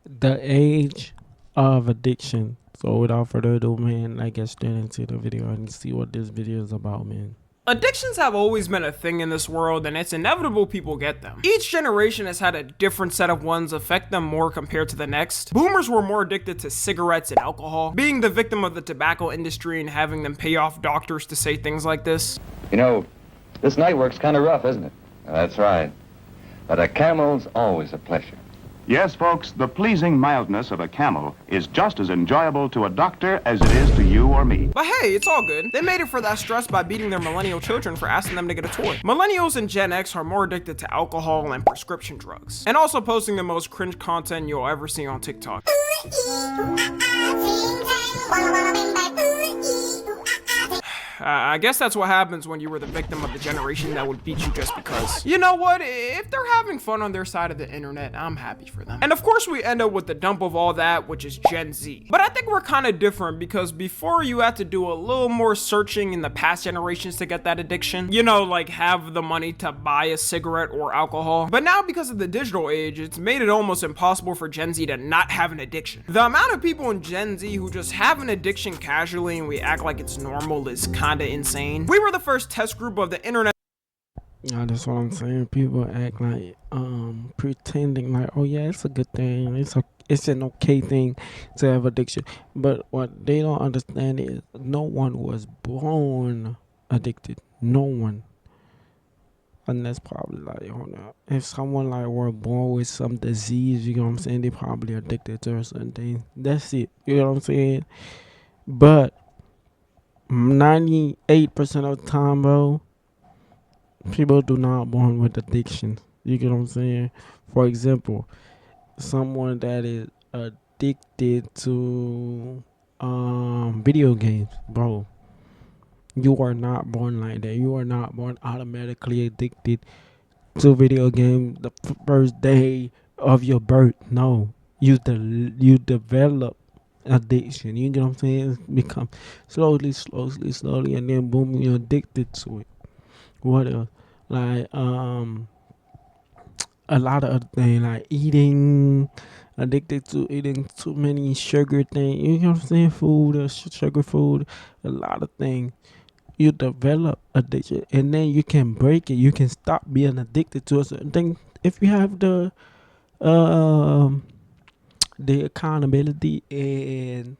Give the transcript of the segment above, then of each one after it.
The age of addiction. So without further ado, man, I get straight into the video and see what this video is about, man. Addictions have always been a thing in this world, and it's inevitable people get them. Each generation has had a different set of ones affect them more compared to the next. Boomers were more addicted to cigarettes and alcohol, being the victim of the tobacco industry and having them pay off doctors to say things like this. You know, this night work's kind of rough, isn't it? That's right. But a camel's always a pleasure. Yes, folks, the pleasing mildness of a camel is just as enjoyable to a doctor as it is to you or me. But hey, it's all good. They made it for that stress by beating their millennial children for asking them to get a toy. Millennials and Gen X are more addicted to alcohol and prescription drugs, and also posting the most cringe content you'll ever see on TikTok. I guess that's what happens when you were the victim of the generation that would beat you just because. You know what? If they're having fun on their side of the internet, I'm happy for them. And of course we end up with the dump of all that, which is Gen Z. But I think we're kind of different because before you had to do a little more searching in the past generations to get that addiction. You know, like have the money to buy a cigarette or alcohol. But now because of the digital age, it's made it almost impossible for Gen Z to not have an addiction. The amount of people in Gen Z who just have an addiction casually and we act like it's normal is kinda insane. We were the first test group of the internet. That's what I'm saying. People act like pretending like, oh yeah, it's a good thing. It's an okay thing to have addiction. But what they don't understand is no one was born addicted. No one. And that's probably like, hold up. If someone like were born with some disease, you know what I'm saying, they probably addicted to a certain thing. That's it. You know what I'm saying? But 98% of the time, bro, people do not born with addictions. You get what I'm saying? For example, someone that is addicted to video games, bro. You are not born like that. You are not born automatically addicted to video games the first day of your birth. No, you develop addiction. You get what I'm saying? Become slowly, and then boom, you're addicted to it. What else? Like a lot of other things like eating, addicted to eating too many sugar things. You know what I'm saying? Food, sugar food, a lot of things. You develop addiction, and then you can break it. You can stop being addicted to a certain thing if you have um the accountability and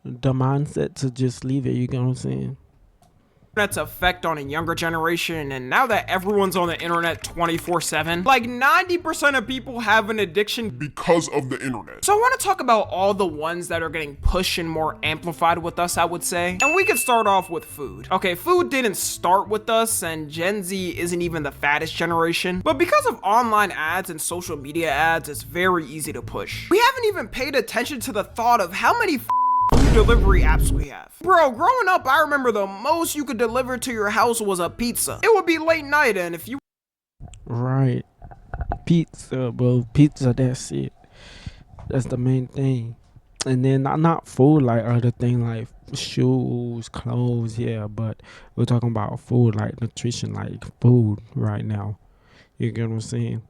the mindset to just leave it. You get what I'm saying? Internet's effect on a younger generation, and now that everyone's on the internet 24/7, like 90% of people have an addiction because of the internet. So I want to talk about all the ones that are getting pushed and more amplified with us, I would say. And we could start off with food. Okay, food didn't start with us, and Gen Z isn't even the fattest generation, but because of online ads and social media ads, it's very easy to push. We haven't even paid attention to the thought of how many food delivery apps we have. Bro, growing up, I remember the most you could deliver to your house was a pizza. It would be late night, and if you Right. Pizza, bro. Pizza, that's it. That's the main thing. And then not food like other things like shoes, clothes, yeah, but we're talking about food like nutrition, like food right now. You get what I'm saying?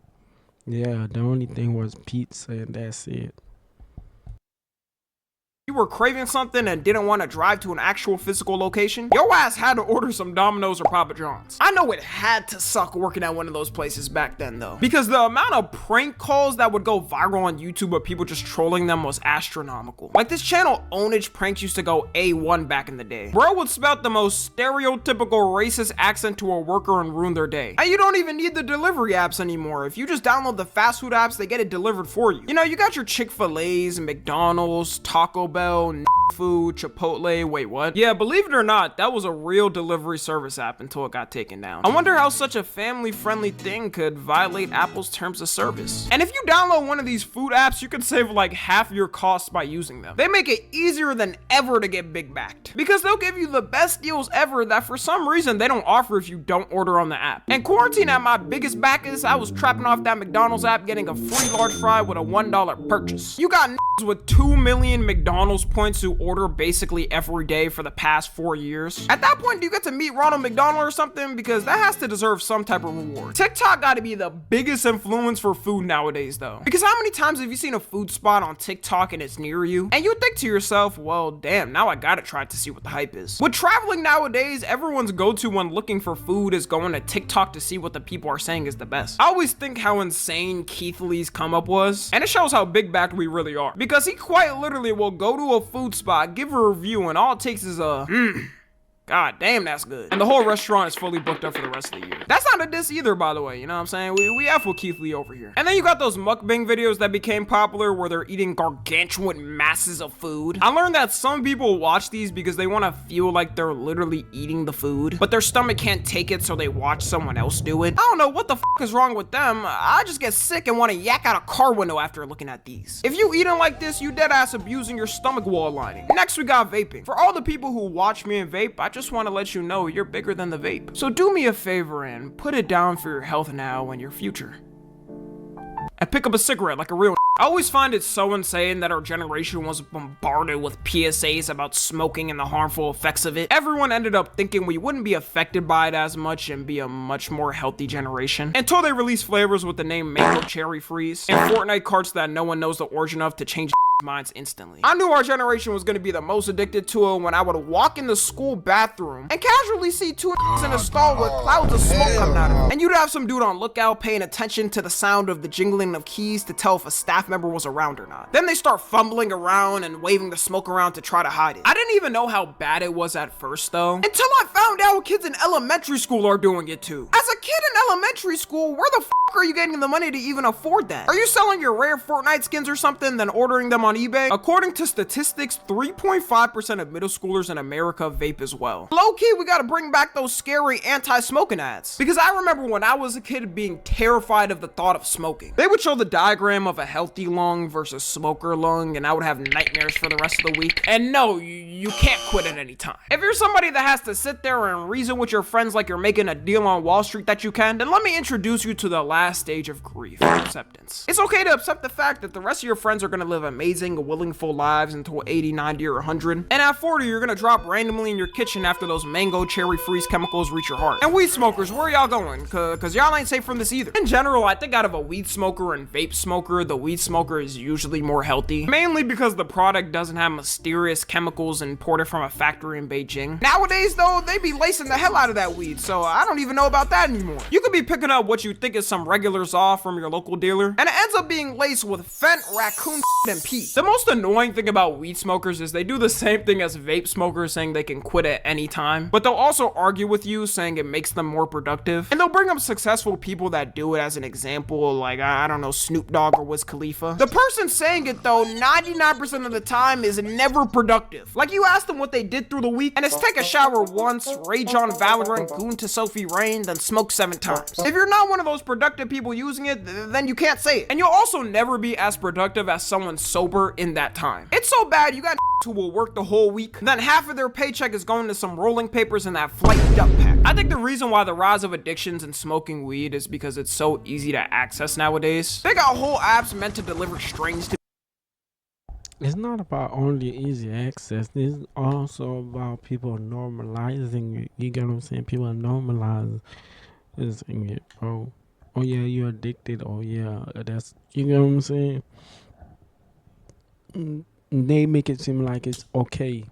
Yeah, the only thing was pizza and that's it. were craving something and didn't want to drive to an actual physical location, your ass had to order some Domino's or Papa John's. I know it had to suck working at one of those places back then though, because the amount of prank calls that would go viral on YouTube of people just trolling them was astronomical. Like this channel Ownage Pranks used to go A1 back in the day. Bro would spout the most stereotypical racist accent to a worker and ruin their day. And you don't even need the delivery apps anymore. If you just download the fast food apps, they get it delivered for you. You know, you got your Chick-fil-A's, McDonald's, Taco Bell, Food, Chipotle, wait what? Yeah, believe it or not, that was a real delivery service app until it got taken down. I wonder how such a family-friendly thing could violate Apple's terms of service. And if you download one of these food apps, you could save like half your costs by using them. They make it easier than ever to get big backed, because they'll give you the best deals ever that for some reason they don't offer if you don't order on the app. And quarantine at my biggest backers, I was trapping off that McDonald's app getting a free large fry with a $1 purchase. You got with 2 million McDonald's McDonald's points who order basically every day for the past 4 years. At that point, do you get to meet Ronald McDonald or something? Because that has to deserve some type of reward. TikTok got to be the biggest influence for food nowadays though. Because how many times have you seen a food spot on TikTok and it's near you? And you think to yourself, well, damn, now I gotta try to see what the hype is. With traveling nowadays, everyone's go-to when looking for food is going to TikTok to see what the people are saying is the best. I always think how insane Keith Lee's come up was, and it shows how big backed we really are. Because he quite literally will go to a food spot, give a review, and all it takes is a God damn, that's good. And the whole restaurant is fully booked up for the rest of the year. That's not a diss either, by the way, you know what I'm saying? We F with Keith Lee over here. And then you got those mukbang videos that became popular where they're eating gargantuan masses of food. I learned that some people watch these because they want to feel like they're literally eating the food, but their stomach can't take it, so they watch someone else do it. I don't know what the fuck is wrong with them. I just get sick and want to yak out a car window after looking at these. If you eating like this, you dead ass abusing your stomach wall lining. Next, we got vaping. For all the people who watch me and vape, I just want to let you know you're bigger than the vape. So do me a favor and put it down for your health now and your future. And pick up a cigarette like a real. I always find it so insane that our generation was bombarded with PSAs about smoking and the harmful effects of it. Everyone ended up thinking we wouldn't be affected by it as much and be a much more healthy generation. Until they released flavors with the name Mango Cherry Freeze and Fortnite carts that no one knows the origin of to change minds instantly. I knew our generation was going to be the most addicted to it when I would walk in the school bathroom and casually see two in a stall with clouds of smoke coming out of it. And you'd have some dude on lookout paying attention to the sound of the jingling of keys to tell if a staff member was around or not. Then they start fumbling around and waving the smoke around to try to hide it. I didn't even know how bad it was at first though, until I found out kids in elementary school are doing it too. As a kid in elementary school, where the fuck are you getting the money to even afford that? Are you selling your rare Fortnite skins or something, then ordering them on eBay? According to statistics, 3.5% of middle schoolers in America vape as well. Low-key, we gotta bring back those scary anti-smoking ads. Because I remember when I was a kid being terrified of the thought of smoking. They would show the diagram of a healthy lung versus smoker lung, and I would have nightmares for the rest of the week. And no, you can't quit at any time. If you're somebody that has to sit there and reason with your friends like you're making a deal on Wall Street that you can, then let me introduce you to the last stage of grief, acceptance. It's okay to accept the fact that the rest of your friends are gonna live amazing, willing, full lives until 80, 90, or 100. And at 40, you're gonna drop randomly in your kitchen after those Mango Cherry Freeze chemicals reach your heart. And weed smokers, where y'all going? Cause y'all ain't safe from this either. In general, I think out of a weed smoker and vape smoker, the weed smoker is usually more healthy. Mainly because the product doesn't have mysterious chemicals imported from a factory in Beijing. Nowadays though, they be lacing the hell out of that weed, so I don't even know about that anymore. You could be picking up what you think is some regular off from your local dealer, and it ends up being laced with fent, raccoon, and pee. The most annoying thing about weed smokers is they do the same thing as vape smokers, saying they can quit at any time, but they'll also argue with you saying it makes them more productive, and they'll bring up successful people that do it as an example, like I don't know, Snoop Dogg or Wiz Khalifa. The person saying it though 99% of the time is never productive. Like you ask them what they did through the week, and it's take a shower once, rage on Valorant, goon to Sophie Rain, then smoke 7 times. If you're not one of those productive people using it, then you can't say it. And you'll also never be as productive as someone sober in that time. It's so bad, you got who will work the whole week, then half of their paycheck is going to some rolling papers and that flight duck pack. I think the reason why the rise of addictions and smoking weed is because it's so easy to access nowadays. They got whole apps meant to deliver strains to. It's not about only easy access. It's also about people normalizing it. You get what I'm saying? People normalize it, bro. Oh yeah, you're addicted. Oh yeah, that's, you know what I'm saying? They make it seem like it's okay.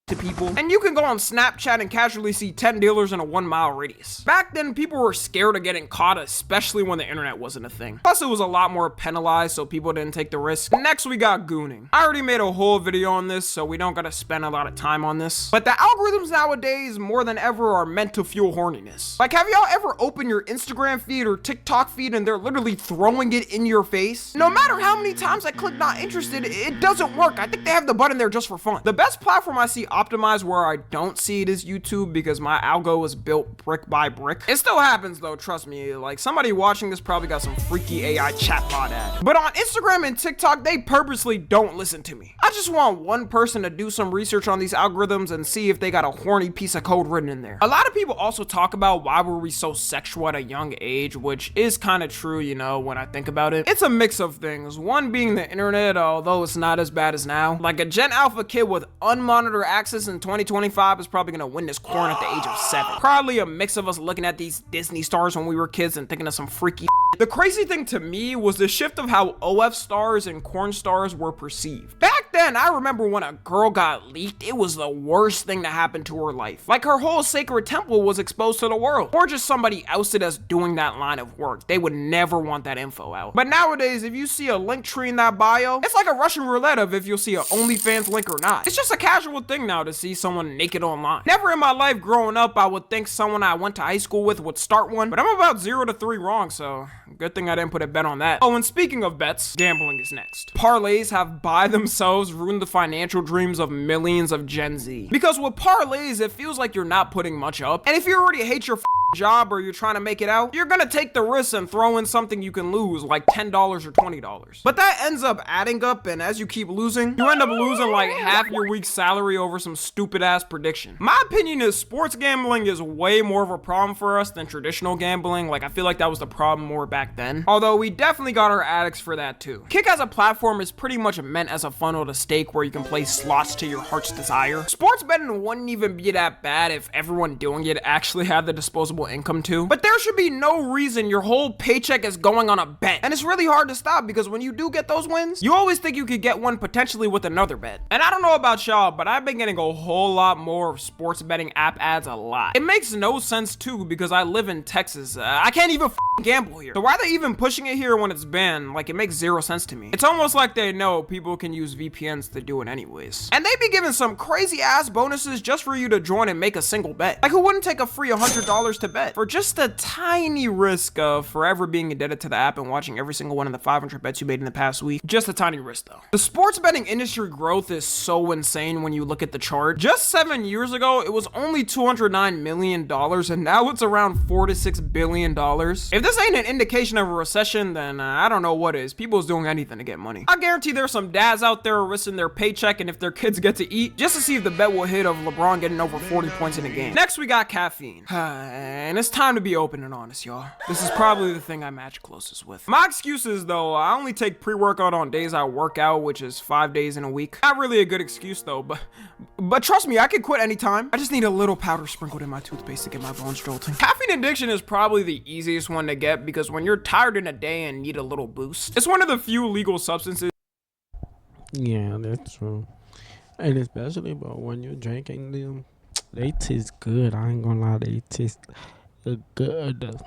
To people, and you can go on Snapchat and casually see 10 dealers in a 1-mile radius. Back then, people were scared of getting caught, especially when the internet wasn't a thing. Plus, it was a lot more penalized, so people didn't take the risk. Next, we got gooning. I already made a whole video on this, so we don't gotta spend a lot of time on this. But the algorithms nowadays, more than ever, are meant to fuel horniness. Like, have y'all ever opened your Instagram feed or TikTok feed and they're literally throwing it in your face? No matter how many times I click not interested, it doesn't work. I think they have the button there just for fun. The best platform I see optimized where I don't see it as YouTube because my algo is built brick by brick. It still happens though, trust me. Like somebody watching this probably got some freaky AI chatbot ad. But on Instagram and TikTok, they purposely don't listen to me. I just want one person to do some research on these algorithms and see if they got a horny piece of code written in there. A lot of people also talk about why were we so sexual at a young age, which is kind of true, you know, when I think about it. It's a mix of things. One being the internet, although it's not as bad as now. Like a Gen Alpha kid with unmonitored access in 2025 is probably gonna win this corn at the age of 7. Probably a mix of us looking at these Disney stars when we were kids and thinking of some freaky. The crazy thing to me was the shift of how OF stars and corn stars were perceived. Back then, I remember when a girl got leaked, it was the worst thing to happen to her life. Like her whole sacred temple was exposed to the world. Or just somebody ousted as doing that line of work. They would never want that info out. But nowadays, if you see a link tree in that bio, it's like a Russian roulette of if you'll see an OnlyFans link or not. It's just a casual thing now to see someone naked online. Never in my life growing up, I would think someone I went to high school with would start one, but I'm about 0 to 3 wrong, so good thing I didn't put a bet on that. Oh, and speaking of bets, gambling is next. Parlays have by themselves ruined the financial dreams of millions of Gen Z. Because with parlays, it feels like you're not putting much up, and if you already hate your job or you're trying to make it out, you're gonna take the risk and throw in something you can lose, like $10 or $20. But that ends up adding up, and as you keep losing, you end up losing like half your week's salary over some stupid ass prediction. My opinion is sports gambling is way more of a problem for us than traditional gambling. Like I feel like that was the problem more back then. Although we definitely got our addicts for that too. Kick as a platform is pretty much meant as a funnel to stake where you can play slots to your heart's desire. Sports betting wouldn't even be that bad if everyone doing it actually had the disposable income too. But there should be no reason your whole paycheck is going on a bet. And it's really hard to stop because when you do get those wins, you always think you could get one potentially with another bet. And I don't know about y'all, but I've been getting a whole lot more of sports betting app ads a lot. It makes no sense too because I live in Texas. I can't even gamble here. So why are they even pushing it here when it's banned? Like it makes zero sense to me. It's almost like they know people can use VPNs to do it anyways. And they be giving some crazy ass bonuses just for you to join and make a single bet. Like who wouldn't take a free $100 to bet for just a tiny risk of forever being indebted to the app and watching every single one of the 500 bets you made in the past week? Just a tiny risk though. The sports betting industry growth is so insane when you look at the chart. Just 7 years ago, it was only $209 million and now it's around $4 to $6 billion. If this ain't an indication of a recession, then I don't know what is. People's doing anything to get money. I guarantee there's some dads out there risking their paycheck and if their kids get to eat just to see if the bet will hit of LeBron getting over 40 points in a game. Next, we got caffeine. And it's time to be open and honest, y'all. This is probably the thing I match closest with. My excuses though, I only take pre-workout on days I work out, which is 5 days in a week. Not really a good excuse though, but trust me, I could quit anytime. I just need a little powder sprinkled in my toothpaste to get my bones jolting. Caffeine addiction is probably the easiest one to get because when you're tired in a day and need a little boost, it's one of the few legal substances. Yeah, that's true. And especially, but when you're drinking them, they taste good. I ain't gonna lie, they taste good.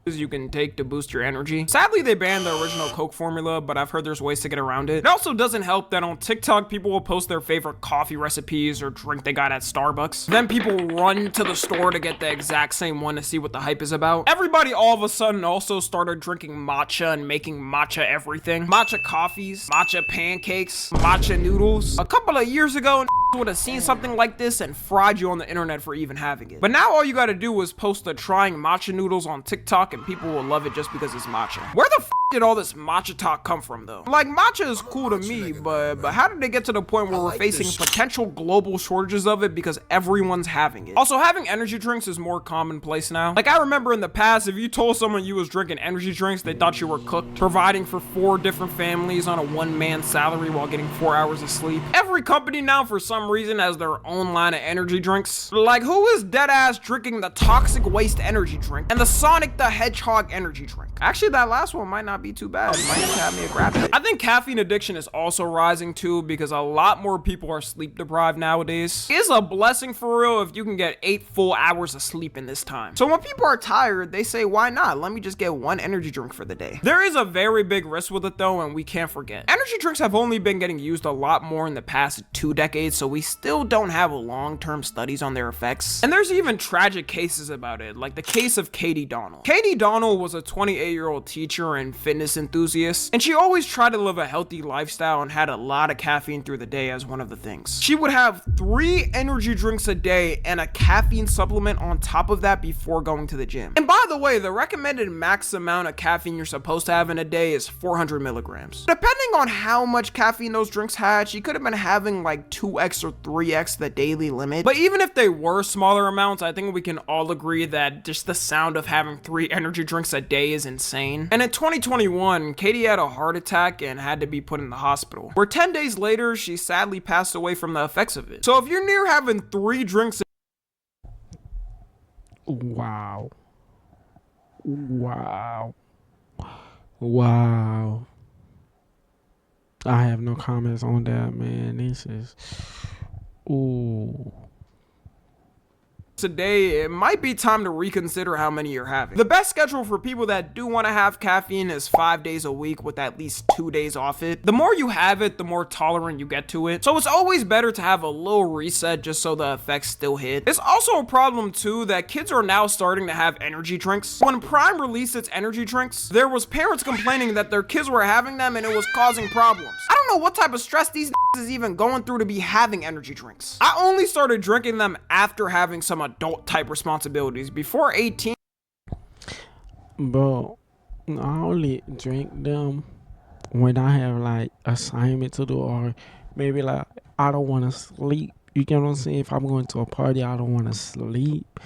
You can take to boost your energy. Sadly, they banned the original Coke formula, but I've heard there's ways to get around it. It also doesn't help that on TikTok, people will post their favorite coffee recipes or drink they got at Starbucks. Then people run to the store to get the exact same one to see what the hype is about. Everybody all of a sudden also started drinking matcha and making matcha everything. Matcha coffees, matcha pancakes, matcha noodles. A couple of years ago, would have seen something like this and fried you on the internet for even having it. But now all you gotta do is post a trying matcha noodles on TikTok and people will love it just because it's matcha. Where the did all this matcha talk come from though? Like matcha is cool to me, but how did they get to the point where we're facing potential global shortages of it because everyone's having it? Also, having energy drinks is more commonplace now. Like I remember in the past, if you told someone you was drinking energy drinks, they thought you were cooked, providing for 4 different families on a 1-man salary while getting 4 hours of sleep. Every company now for some reason has their own line of energy drinks. Like who is dead ass drinking the toxic waste energy drink and the Sonic the Hedgehog energy drink? Actually, that last one might not be too bad. Might need to have me a grab it. I think caffeine addiction is also rising too because a lot more people are sleep deprived nowadays. It's a blessing for real if you can get 8 full hours of sleep in this time. So when people are tired, they say, why not? Let me just get 1 energy drink for the day. There is a very big risk with it though, and we can't forget. Energy drinks have only been getting used a lot more in the past 2 decades, so we still don't have long-term studies on their effects. And there's even tragic cases about it, like the case of Katie Donnell. Katie Donnell was a 28-year-old teacher and fitness enthusiast, and she always tried to live a healthy lifestyle and had a lot of caffeine through the day as one of the things. She would have 3 energy drinks a day and a caffeine supplement on top of that before going to the gym. And by the way, the recommended max amount of caffeine you're supposed to have in a day is 400 milligrams. Depending on how much caffeine those drinks had, she could have been having like 2x or 3x the daily limit. But even if they were smaller amounts, I think we can all agree that just the sound of having 3 energy drinks a day is insane. And in 2021, Katie had a heart attack and had to be put in the hospital, where 10 days later, she sadly passed away from the effects of it. So if you're near having 3 drinks Wow. Wow. Wow. I have no comments on that, man. This is... Ooh. today, it might be time to reconsider how many you're having. The best schedule for people that do want to have caffeine is 5 days a week with at least 2 days off it. The more you have it, the more tolerant you get to it. So it's always better to have a little reset just so the effects still hit. It's also a problem too that kids are now starting to have energy drinks. When Prime released its energy drinks, there was parents complaining that their kids were having them and it was causing problems. I don't know what type of stress these is even going through to be having energy drinks. I only started drinking them after having some adult type responsibilities. Before 18, Bro, I only drink them when I have like assignment to do, or maybe like I don't want to sleep. You get what I'm saying? If I'm going to a party, I don't want to sleep.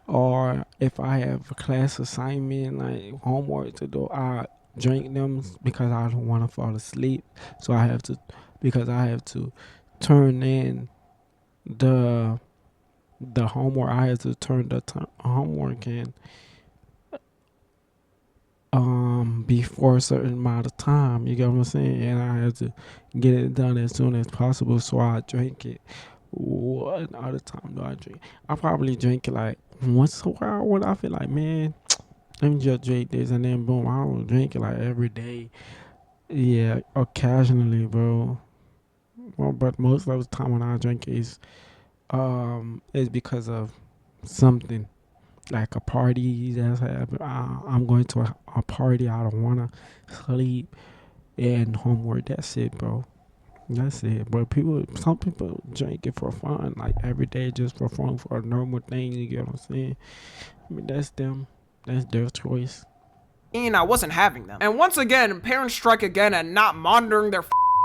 Or if I have a class assignment, like homework to do, I drink them because I don't want to fall asleep. So I have to, because I have to turn in the homework. I have to turn the homework in before a certain amount of time. You get what I'm saying? And I have to get it done as soon as possible. So I drink it. What other time do I drink? I probably drink it like once a while when I feel like, man, let me just drink this, and then boom, I don't drink it like every day. Yeah, occasionally, bro. Well, but most of the time when I drink is because of something like a party that's happened. I'm going to a party. I don't want to sleep and homework. That's it, bro. That's it. But some people drink it for fun, like every day, just for fun, for a normal thing. You get what I'm saying? I mean, that's them. That's their choice. I wasn't having them. And once again, parents strike again at not monitoring their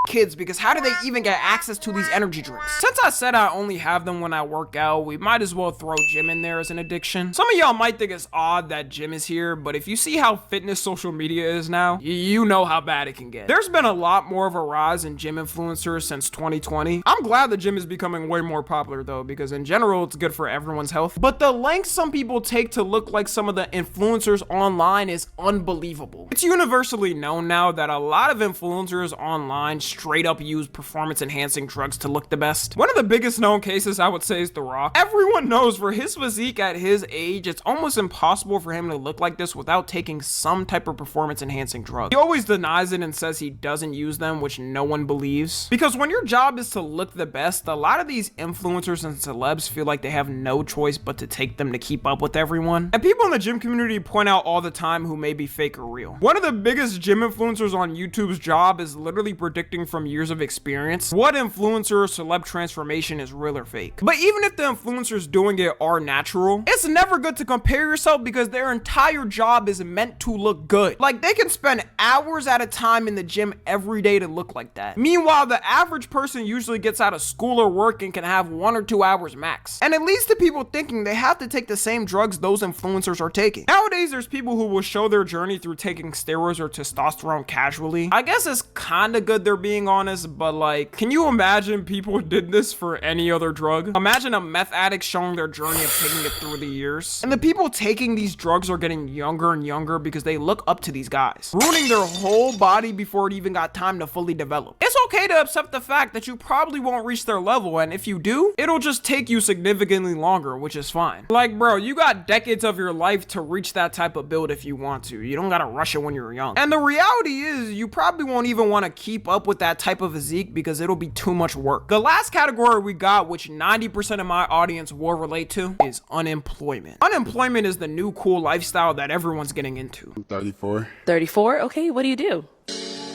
kids, because how do they even get access to these energy drinks? Since I said I only have them when I work out, we might as well throw gym in there as an addiction. Some of y'all might think it's odd that gym is here, but if you see how fitness social media is now, you know how bad it can get. There's been a lot more of a rise in gym influencers since 2020. I'm glad the gym is becoming way more popular though, because in general, it's good for everyone's health. But the lengths some people take to look like some of the influencers online is unbelievable. It's universally known now that a lot of influencers online straight up use performance enhancing drugs to look the best. One of the biggest known cases I would say is The Rock. Everyone knows for his physique at his age, it's almost impossible for him to look like this without taking some type of performance enhancing drug. He always denies it and says he doesn't use them, which no one believes. Because when your job is to look the best, a lot of these influencers and celebs feel like they have no choice but to take them to keep up with everyone. And people in the gym community point out all the time who may be fake or real. One of the biggest gym influencers on YouTube's job is literally predicting from years of experience what influencer or celeb transformation is real or fake. But even if the influencers doing it are natural, it's never good to compare yourself, because their entire job is meant to look good. Like, they can spend hours at a time in the gym every day to look like that. Meanwhile, the average person usually gets out of school or work and can have 1 or 2 hours max. And it leads to people thinking they have to take the same drugs those influencers are taking. Nowadays, there's people who will show their journey through taking steroids or testosterone casually. I guess it's kind of good they're being honest, but like, can you imagine people did this for any other drug? Imagine a meth addict showing their journey of taking it through the years. And the people taking these drugs are getting younger and younger because they look up to these guys, ruining their whole body before it even got time to fully develop. It's okay to accept the fact that you probably won't reach their level, and if you do, it'll just take you significantly longer, which is fine. Like, bro, you got decades of your life to reach that type of build if you want to. You don't gotta rush it when you're young. And the reality is, you probably won't even want to keep up with with that type of physique because it'll be too much work. The last category we got, which 90% of my audience will relate to, is unemployment. Unemployment is the new cool lifestyle that everyone's getting into. I'm 34. 34? Okay, what do you do?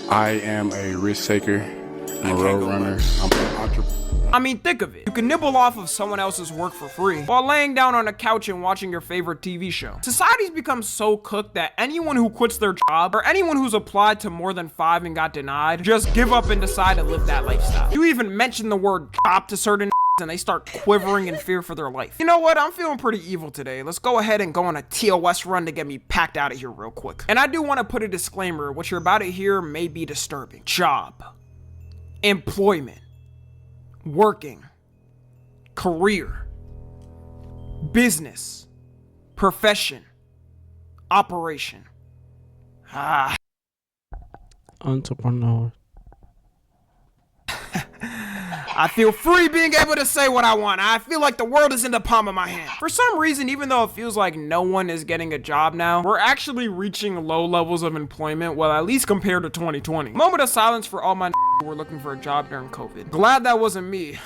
I am a risk taker. I'm a road runner. I'm an entrepreneur. I mean, think of it. You can nibble off of someone else's work for free while laying down on a couch and watching your favorite TV show. Society's become so cooked that anyone who quits their job or anyone who's applied to more than 5 and got denied just give up and decide to live that lifestyle. You even mention the word cop to certain and they start quivering in fear for their life. You know what? I'm feeling pretty evil today. Let's go ahead and go on a TOS run to get me packed out of here real quick. And I do want to put a disclaimer. What you're about to hear may be disturbing. Job. Employment. Working. Career. Business. Profession. Operation. Entrepreneur. I feel free being able to say what I want. I feel like the world is in the palm of my hand. For some reason, even though it feels like no one is getting a job now, we're actually reaching low levels of employment, well, at least compared to 2020. Moment of silence for all my who were looking for a job during COVID. Glad that wasn't me,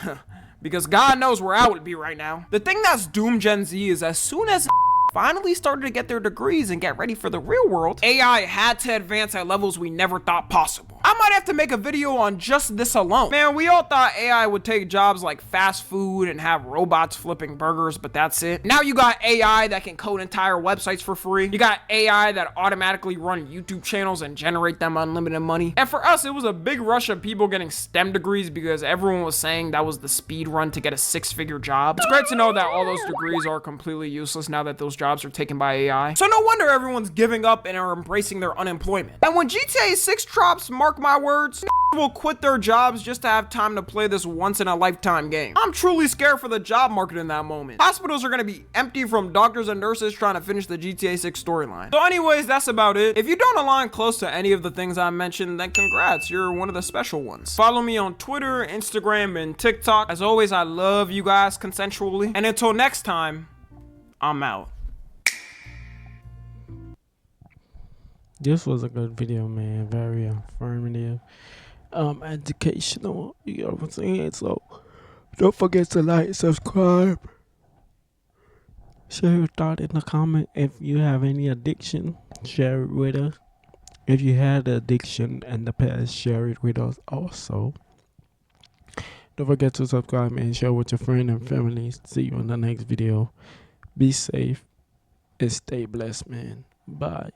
because God knows where I would be right now. The thing that's doomed Gen Z is as soon as finally started to get their degrees and get ready for the real world, AI had to advance at levels we never thought possible. I might have to make a video on just this alone. Man, we all thought AI would take jobs like fast food and have robots flipping burgers, but that's it. Now you got AI that can code entire websites for free. You got AI that automatically run YouTube channels and generate them unlimited money. And for us, it was a big rush of people getting STEM degrees because everyone was saying that was the speed run to get a 6-figure job. It's great to know that all those degrees are completely useless now that those jobs are taken by AI. So no wonder everyone's giving up and are embracing their unemployment. And when GTA 6 drops, mark my words, will quit their jobs just to have time to play this once-in-a-lifetime game. I'm truly scared for the job market in that moment. Hospitals are gonna be empty from doctors and nurses trying to finish the GTA 6 storyline. So anyways, that's about it. If you don't align close to any of the things I mentioned, then congrats, you're one of the special ones. Follow me on Twitter, Instagram, and TikTok. As always, I love you guys consensually. And until next time, I'm out. This was a good video, man. Very informative, educational. You know what I'm saying? So don't forget to like, subscribe, share your thought in the comment. If you have any addiction, share it with us. If you had addiction in the past, share it with us also. Don't forget to subscribe and share with your friends and family. See you in the next video. Be safe and stay blessed, man. Bye.